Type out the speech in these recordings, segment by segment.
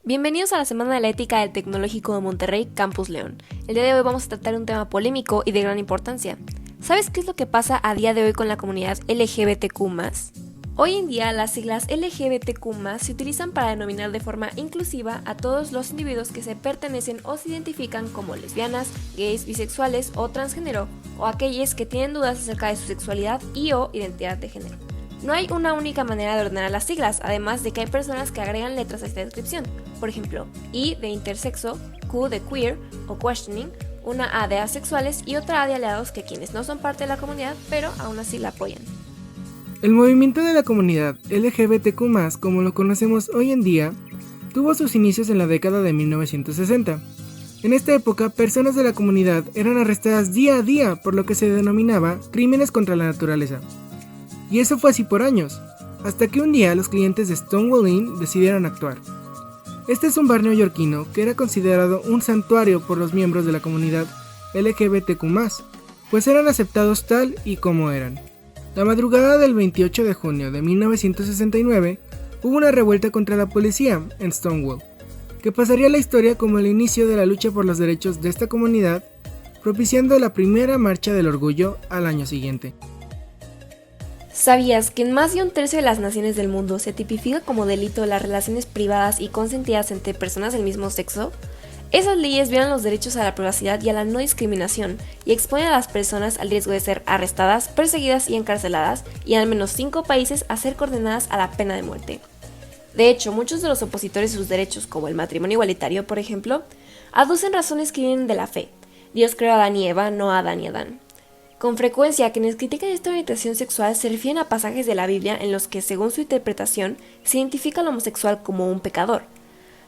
Bienvenidos a la Semana de la Ética del Tecnológico de Monterrey, Campus León. El día de hoy vamos a tratar un tema polémico y de gran importancia. ¿Sabes qué es lo que pasa a día de hoy con la comunidad LGBTQ+? Hoy en día las siglas LGBTQ+, se utilizan para denominar de forma inclusiva a todos los individuos que se pertenecen o se identifican como lesbianas, gays, bisexuales o transgénero, o aquellos que tienen dudas acerca de su sexualidad y o identidad de género. No hay una única manera de ordenar las siglas, además de que hay personas que agregan letras a esta descripción. Por ejemplo, I de intersexo, Q de queer o questioning, una A de asexuales y otra A de aliados que quienes no son parte de la comunidad, pero aún así la apoyan. El movimiento de la comunidad LGBTQ+, como lo conocemos hoy en día, tuvo sus inicios en la década de 1960. En esta época, personas de la comunidad eran arrestadas día a día por lo que se denominaba crímenes contra la naturaleza. Y eso fue así por años, hasta que un día los clientes de Stonewall Inn decidieron actuar. Este es un bar neoyorquino que era considerado un santuario por los miembros de la comunidad LGBTQ+, pues eran aceptados tal y como eran. La madrugada del 28 de junio de 1969 hubo una revuelta contra la policía en Stonewall, que pasaría a la historia como el inicio de la lucha por los derechos de esta comunidad, propiciando la primera marcha del orgullo al año siguiente. ¿Sabías que en más de un tercio de las naciones del mundo se tipifica como delito las relaciones privadas y consentidas entre personas del mismo sexo? Esas leyes violan los derechos a la privacidad y a la no discriminación y exponen a las personas al riesgo de ser arrestadas, perseguidas y encarceladas, y en al menos 5 países a ser condenadas a la pena de muerte. De hecho, muchos de los opositores a sus derechos, como el matrimonio igualitario, por ejemplo, aducen razones que vienen de la fe. Dios creó a Adán y Eva, no a Adán y Adán. Con frecuencia, quienes critican esta orientación sexual se refieren a pasajes de la Biblia en los que, según su interpretación, se identifica al homosexual como un pecador.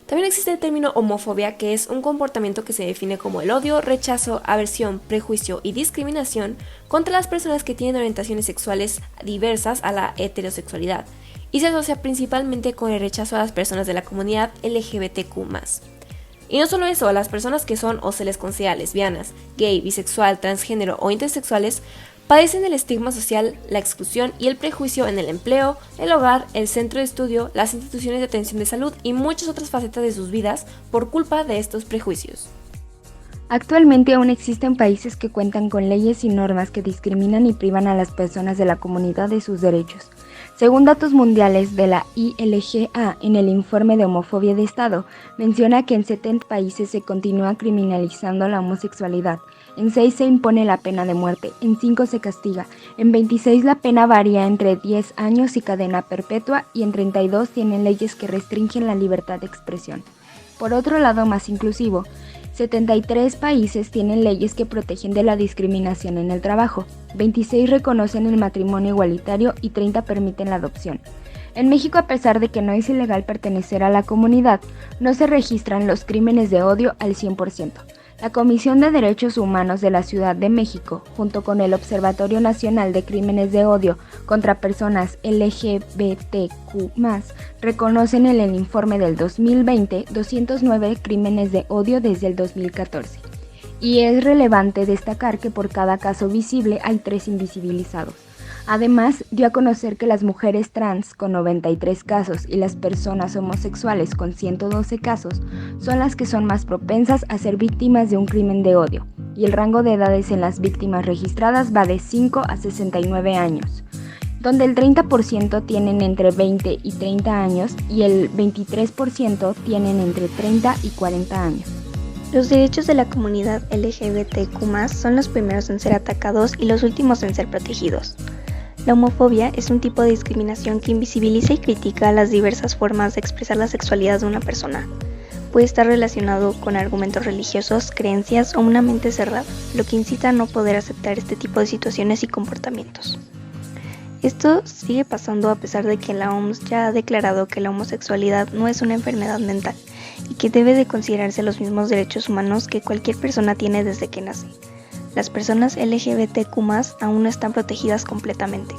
También existe el término homofobia, que es un comportamiento que se define como el odio, rechazo, aversión, prejuicio y discriminación contra las personas que tienen orientaciones sexuales diversas a la heterosexualidad, y se asocia principalmente con el rechazo a las personas de la comunidad LGBTQ+. Y no solo eso, las personas que son o se les considera lesbianas, gay, bisexual, transgénero o intersexuales padecen el estigma social, la exclusión y el prejuicio en el empleo, el hogar, el centro de estudio, las instituciones de atención de salud y muchas otras facetas de sus vidas por culpa de estos prejuicios. Actualmente aún existen países que cuentan con leyes y normas que discriminan y privan a las personas de la comunidad de sus derechos. Según datos mundiales de la ILGA, en el informe de homofobia de Estado, menciona que en 70 países se continúa criminalizando la homosexualidad. En 6 se impone la pena de muerte, en 5 se castiga, en 26 la pena varía entre 10 años y cadena perpetua y en 32 tienen leyes que restringen la libertad de expresión. Por otro lado, más inclusivo, 73 países tienen leyes que protegen de la discriminación en el trabajo, 26 reconocen el matrimonio igualitario y 30 permiten la adopción. En México, a pesar de que no es ilegal pertenecer a la comunidad, no se registran los crímenes de odio al 100%. La Comisión de Derechos Humanos de la Ciudad de México, junto con el Observatorio Nacional de Crímenes de Odio contra Personas LGBTQ+, reconocen en el informe del 2020 209 crímenes de odio desde el 2014. Y es relevante destacar que por cada caso visible hay 3 invisibilizados. Además, dio a conocer que las mujeres trans con 93 casos y las personas homosexuales con 112 casos son las que son más propensas a ser víctimas de un crimen de odio, y el rango de edades en las víctimas registradas va de 5 a 69 años, donde el 30% tienen entre 20 y 30 años y el 23% tienen entre 30 y 40 años. Los derechos de la comunidad LGBTQ+ son los primeros en ser atacados y los últimos en ser protegidos. La homofobia es un tipo de discriminación que invisibiliza y critica las diversas formas de expresar la sexualidad de una persona. Puede estar relacionado con argumentos religiosos, creencias o una mente cerrada, lo que incita a no poder aceptar este tipo de situaciones y comportamientos. Esto sigue pasando a pesar de que la OMS ya ha declarado que la homosexualidad no es una enfermedad mental y que debe de considerarse los mismos derechos humanos que cualquier persona tiene desde que nace. Las personas LGBTQ+ aún no están protegidas completamente.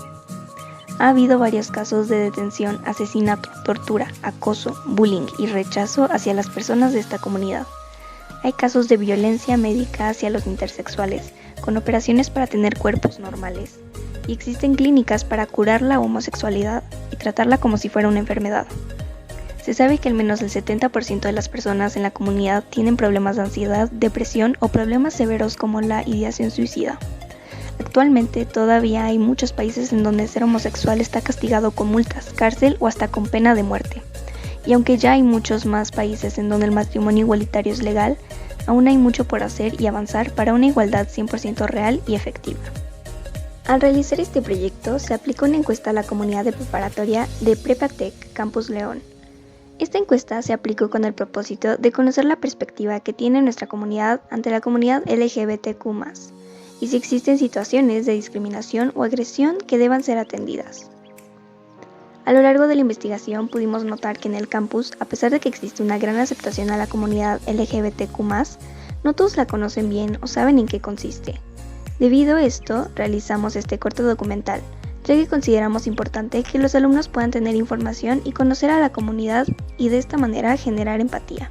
Ha habido varios casos de detención, asesinato, tortura, acoso, bullying y rechazo hacia las personas de esta comunidad. Hay casos de violencia médica hacia los intersexuales, con operaciones para tener cuerpos normales, y existen clínicas para curar la homosexualidad y tratarla como si fuera una enfermedad. Se sabe que al menos el 70% de las personas en la comunidad tienen problemas de ansiedad, depresión o problemas severos como la ideación suicida. Actualmente todavía hay muchos países en donde ser homosexual está castigado con multas, cárcel o hasta con pena de muerte. Y aunque ya hay muchos más países en donde el matrimonio igualitario es legal, aún hay mucho por hacer y avanzar para una igualdad 100% real y efectiva. Al realizar este proyecto se aplicó una encuesta a la comunidad de preparatoria de Prepatec Campus León. Esta encuesta se aplicó con el propósito de conocer la perspectiva que tiene nuestra comunidad ante la comunidad LGBTQ+, y si existen situaciones de discriminación o agresión que deban ser atendidas. A lo largo de la investigación pudimos notar que en el campus, a pesar de que existe una gran aceptación a la comunidad LGBTQ+, no todos la conocen bien o saben en qué consiste. Debido a esto, realizamos este corto documental, ya que consideramos importante que los alumnos puedan tener información y conocer a la comunidad y de esta manera generar empatía.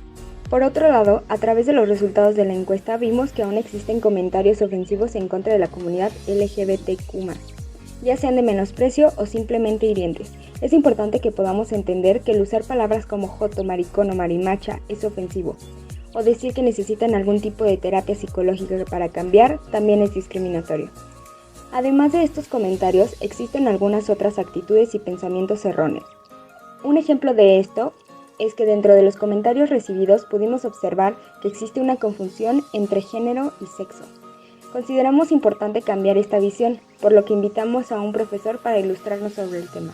Por otro lado, a través de los resultados de la encuesta vimos que aún existen comentarios ofensivos en contra de la comunidad LGBTQ+, ya sean de menosprecio o simplemente hirientes. Es importante que podamos entender que el usar palabras como joto, maricón o marimacha es ofensivo, o decir que necesitan algún tipo de terapia psicológica para cambiar también es discriminatorio. Además de estos comentarios, existen algunas otras actitudes y pensamientos erróneos. Un ejemplo de esto es que dentro de los comentarios recibidos pudimos observar que existe una confusión entre género y sexo. Consideramos importante cambiar esta visión, por lo que invitamos a un profesor para ilustrarnos sobre el tema.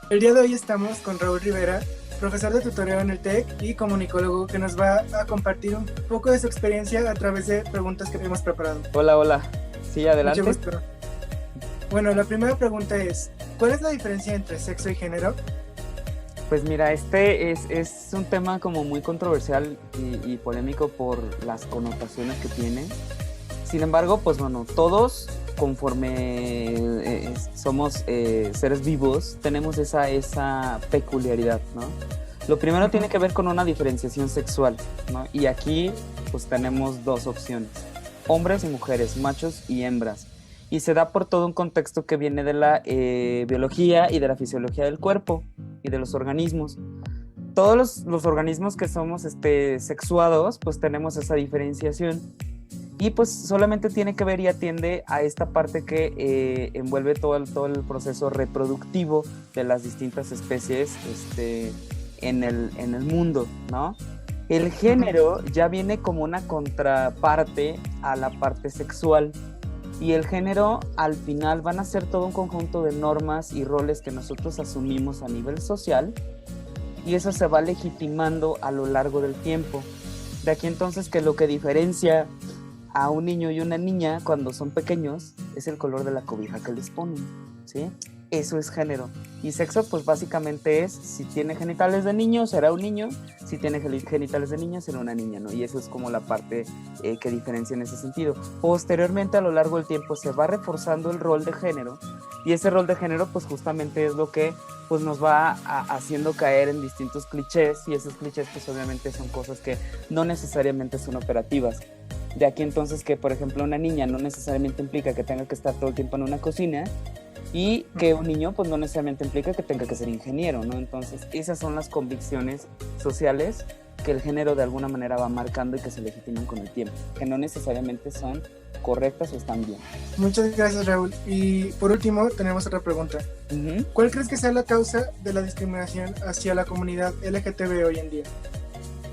El día de hoy estamos con Raúl Rivera, profesor de tutoreo en el TEC y comunicólogo, que nos va a compartir un poco de su experiencia a través de preguntas que hemos preparado. Hola. Sí, adelante. Mucho gusto. Bueno, la primera pregunta es, ¿cuál es la diferencia entre sexo y género? Pues mira, este es un tema como muy controversial y polémico por las connotaciones que tiene. Sin embargo, pues bueno, todos conforme somos seres vivos, tenemos esa peculiaridad, ¿no? Lo primero tiene que ver con una diferenciación sexual, ¿no? Y aquí pues tenemos dos opciones, hombres y mujeres, machos y hembras. Y se da por todo un contexto que viene de la biología y de la fisiología del cuerpo y de los organismos. Todos los organismos que somos sexuados, pues tenemos esa diferenciación. Y pues solamente tiene que ver y atiende a esta parte que envuelve todo el proceso reproductivo de las distintas especies en el mundo, ¿no? El género ya viene como una contraparte a la parte sexual. Y el género al final van a ser todo un conjunto de normas y roles que nosotros asumimos a nivel social, y eso se va legitimando a lo largo del tiempo. De aquí entonces que lo que diferencia a un niño y una niña cuando son pequeños es el color de la cobija que les ponen, ¿sí? Eso es género. Y sexo pues básicamente es, si tiene genitales de niño será un niño, si tiene genitales de niña será una niña, ¿no? Y eso es como la parte que diferencia en ese sentido. Posteriormente, a lo largo del tiempo se va reforzando el rol de género, y ese rol de género pues justamente es lo que pues nos va haciendo caer en distintos clichés, y esos clichés pues obviamente son cosas que no necesariamente son operativas. De aquí entonces que por ejemplo una niña no necesariamente implica que tenga que estar todo el tiempo en una cocina, y que un niño pues no necesariamente implica que tenga que ser ingeniero, ¿no? Entonces esas son las convicciones sociales que el género de alguna manera va marcando y que se legitiman con el tiempo, que no necesariamente son correctas o están bien. Muchas gracias, Raúl. Y por último tenemos otra pregunta. ¿Cuál crees que sea la causa de la discriminación hacia la comunidad LGTB hoy en día?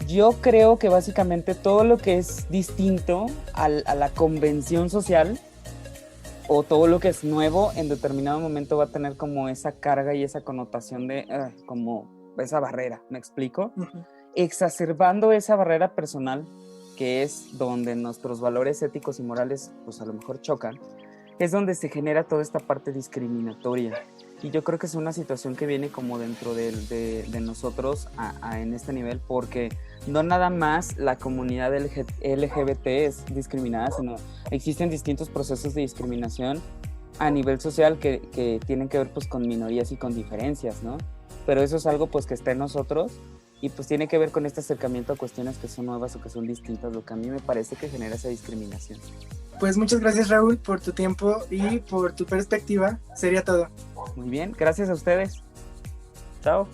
Yo creo que básicamente todo lo que es distinto a la convención social, o todo lo que es nuevo, en determinado momento va a tener como esa carga y esa connotación de como esa barrera, ¿me explico? Exacerbando esa barrera personal, que es donde nuestros valores éticos y morales pues a lo mejor chocan, es donde se genera toda esta parte discriminatoria. Y yo creo que es una situación que viene como dentro de nosotros en este nivel, porque no nada más la comunidad LGBT es discriminada, sino existen distintos procesos de discriminación a nivel social que tienen que ver pues con minorías y con diferencias, ¿no? Pero eso es algo pues que está en nosotros, y pues tiene que ver con este acercamiento a cuestiones que son nuevas o que son distintas, lo que a mí me parece que genera esa discriminación. Pues muchas gracias, Raúl, por tu tiempo y por tu perspectiva. Sería todo. Muy bien, gracias a ustedes. Chao.